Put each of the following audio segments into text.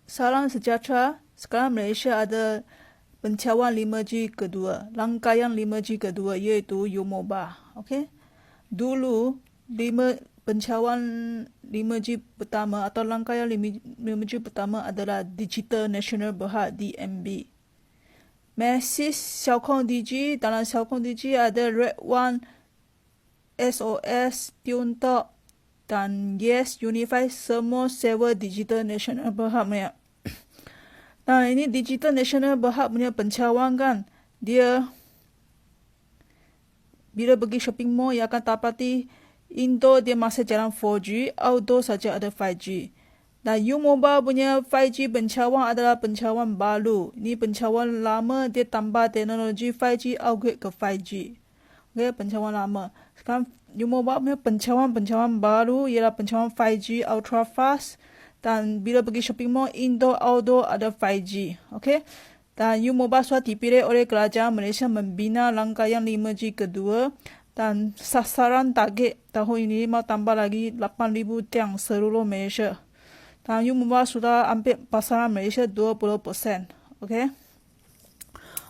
Salam sejahtera. Sekarang Malaysia ada pencawan 5G kedua, rangkaian 5G kedua iaitu U-Mobile. Okey. Dulu pencawan 5G pertama atau rangkaian 5G pertama adalah Digital National Berhad DNB. Masis 小控 DG, dalam 小控 DG ada Red One, SOS, Tune Talk dan Yes Unify, semua sewa Digital National Berhad punya. Nah, ini Digital National Berhad punya pencawan kan, dia bila pergi shopping mall ia akan dapati indoor dia masih jalan 4G, outdoor saja ada 5G. Dan U-Mobile punya 5G pencawan adalah pencawan baru. Ini pencawan lama dia tambah teknologi 5G upgrade ke 5G. Okay, pencawan lama. Sekarang U-Mobile punya pencawan baru ialah pencawan 5G ultra fast, dan bila pergi shopping mall indoor outdoor ada 5G. Okay? Dan U-Mobile sudah dipilih oleh kerajaan Malaysia membina rangkaian 5G kedua, dan sasaran target tahun ini mau tambah lagi 8,000 tiang seluruh Malaysia. Dan U-Mobile sudah ambil pasaran Malaysia 20%. Okay?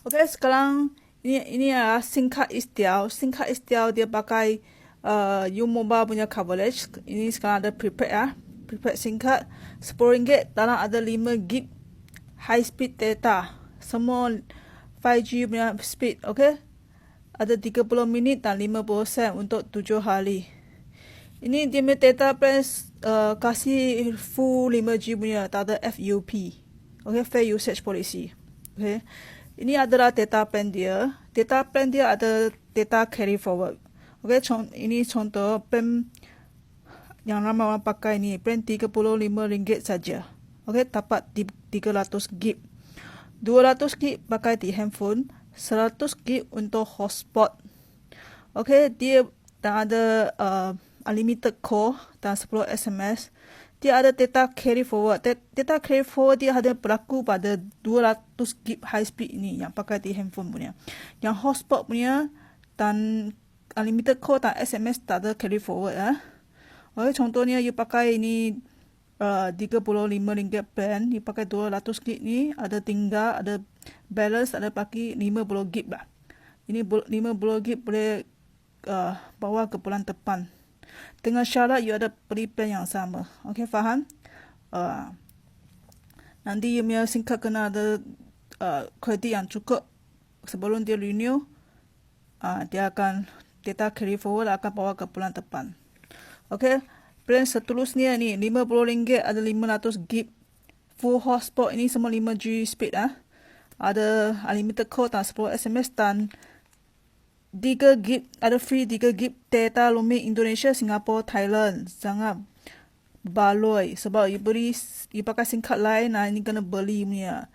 Okay, sekarang ini adalah singkat istiaw. Singkat istiaw dia pakai U-Mobile punya coverage. Ini sekarang ada prepaid ya. Prepaid singkat RM10 dalam ada 5 GB high speed data. Semua 5G punya speed. Okay? Ada 30 minit dan 50 sen untuk 7 hari. Ini dia punya data plan kasih full 5G punya, tak ada FUP. Okay, Fair Usage Policy. Okay. Ini adalah data plan dia. Data plan dia ada data carry forward. Okay, ini contoh plan yang ramai orang pakai ni. Plan RM35 saja. Okay, dapat 300 GB. 200 GB pakai di handphone. 100 GB untuk hotspot. Okay, dia dan ada unlimited call dan 10 SMS. Dia ada data carry forward. Data carry forward dia ada berlaku pada 200 GB high speed ini yang pakai di handphone punya. Yang hotspot punya dan unlimited call dan SMS tak ada carry forward ya. Okay, contohnya you pakai ini RM35 plan, you pakai 200 GB ni, ada tinggal, ada balance, ada pakai 50 GB lah. Ini 50 GB boleh bawa ke bulan depan. Dengan syarat you ada beli plan yang sama. Okey, faham? Nanti you punya singkat kena ada kredit yang cukup sebelum dia renew. Dia akan data carry forward akan bawa ke bulan depan. Okey, plan seterusnya ni RM50 ada 500 GB full hotspot, ini semua 5G speed Ada unlimited call dan 10 SMS dan 3 GB, ada free 3 GB data roaming Indonesia, Singapura, Thailand. Sangat baloi sebab you pakai singkat lain, ini kena beli punya.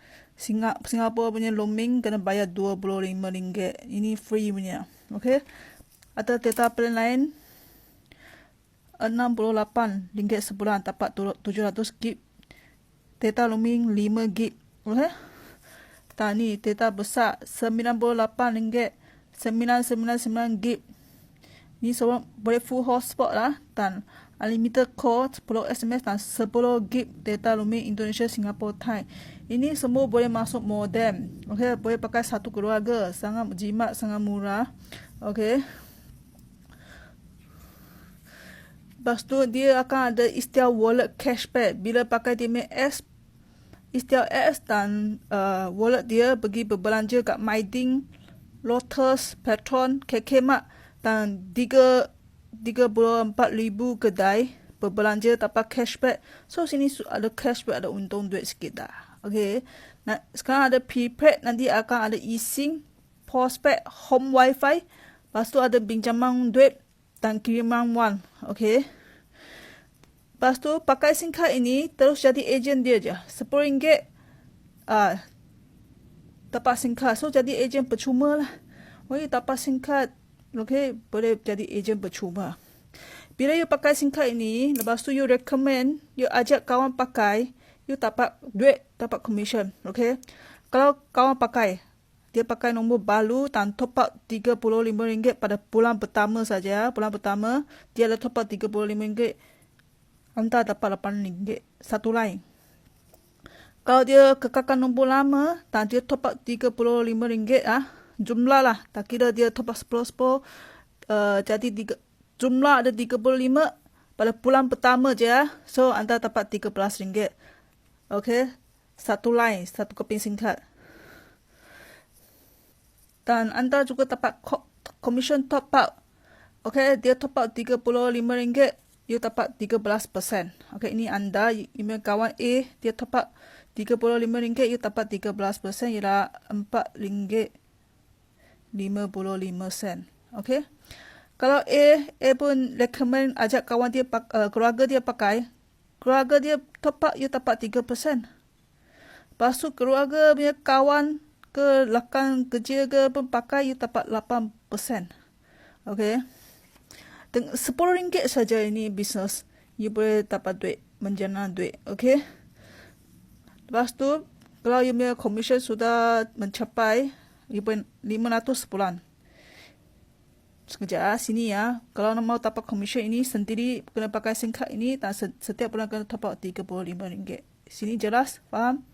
Singapura punya roaming kena bayar RM25. Ini free punya. Okay? Ada data plan lain RM68 sebulan dapat 700 GB. Data roaming 5 GB. Okay? Dan ni data besar RM98. 999 GB. Ni semua boleh full hotspot lah, dan unlimited call, 10 SMS dan 10 GB data roaming Indonesia, Singapura, Thai. Ini semua boleh masuk modem. Okey, boleh pakai satu keluarga. Sangat jimat, sangat murah. Okey. Lepas tu dia akan ada istilah wallet cashback. Bila pakai dia punya istilah S dan wallet dia pergi berbelanja kat MyDing, Lotus, Petron, KK-Mat dan 34,000 kedai berbelanja dapat cashback. So sini ada cashback, ada untung duit sikit dah. Okay. Nah, sekarang ada prepaid, nanti akan ada eSIM, postpaid, home wifi. Lepas tu ada pinjaman duit dan kiriman wang. Okay. Lepas tu pakai SIM card ini terus jadi ejen dia je. RM10 dapat SIM card. So jadi ejen percuma lah. Okay, dapat SIM card. Okay, boleh jadi ejen percuma. Bila you pakai SIM card ini, lepas tu you recommend, you ajak kawan pakai, you dapat duit, dapat commission. Okay. Kalau kawan pakai, dia pakai nombor baru dan top up RM35 pada bulan pertama saja. Bulan pertama, dia ada top up RM35. Anda dapat RM8 satu line. Kalau dia kekalkan nombor lama dan dia top up RM35 jumlah lah, tak kira dia top up 10-10, jadi jumlah ada 35 pada bulan pertama je so anda dapat RM13. Okey, satu line, satu keping singkat. Dan anda juga dapat commission top up. Okey, dia top up RM35, you dapat 13%. Okey, ini anda, email kawan A, dia top up RM35, you dapat 13%, ialah RM4.55. Okey. Kalau A pun recommend ajak kawan dia, keluarga dia pakai, keluarga dia top up, you dapat 3%. Lepas tu keluarga punya kawan ke rakan kerja ke pun pakai, you dapat 8%. Okey. RM10 saja ini bisnes, you boleh dapat duit, menjana duit. Okey. Lepas tu, kalau you punya commission sudah mencapai RM500 sebulan. Sekejap sini ya. Kalau mau dapat commission ini sendiri, kena pakai SIM card ini, dan setiap bulan kena top up RM35. Sini jelas? Faham?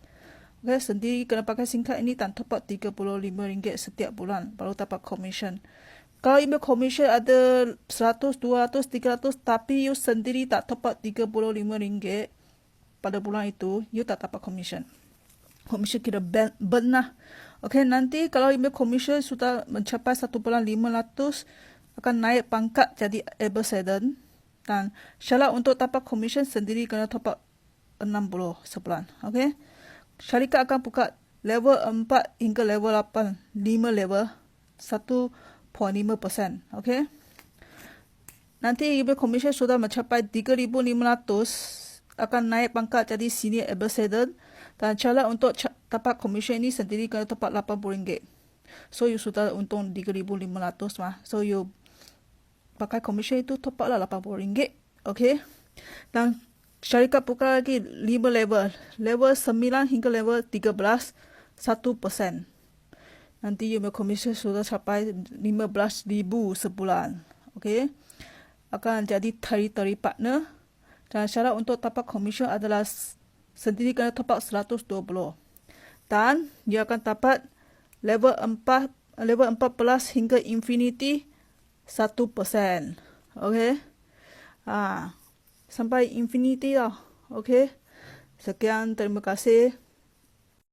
Okay, sendiri kena pakai SIM card ini dan top up RM35 setiap bulan, baru dapat commission. Kalau email commission ada 100, 200, 300, tapi you sendiri tak top up RM35 pada bulan itu, you tak dapat commission. Commission kira burn lah. Okey, nanti kalau email commission sudah mencapai 1 bulan 500, akan naik pangkat jadi ambassador. Dan syarat untuk dapat commission sendiri kena top up 60 sebulan. Okey. Syarikat akan buka level 4 hingga level 8, 5 level, 1.5%. Okey. Nanti email commission sudah mencapai 3,500, akan naik pangkat jadi senior ambassador. Dan cara untuk dapat commission ini sendiri kena top up RM80. So you sudah untung 3,500 mah. So you pakai commission itu top up lah RM80. Okay. Dan syarikat buka lagi 5 level. Level 9 hingga level 13, 1%. Nanti you commission sudah capai 15,000 sebulan. Okay. Akan jadi terry partner. Dan syarat untuk dapat commission adalah sendiri kena top up 120. Dan dia akan dapat level 14 hingga infinity 1%. Okey. Sampai infinity lah. Okey. Sekian, terima kasih.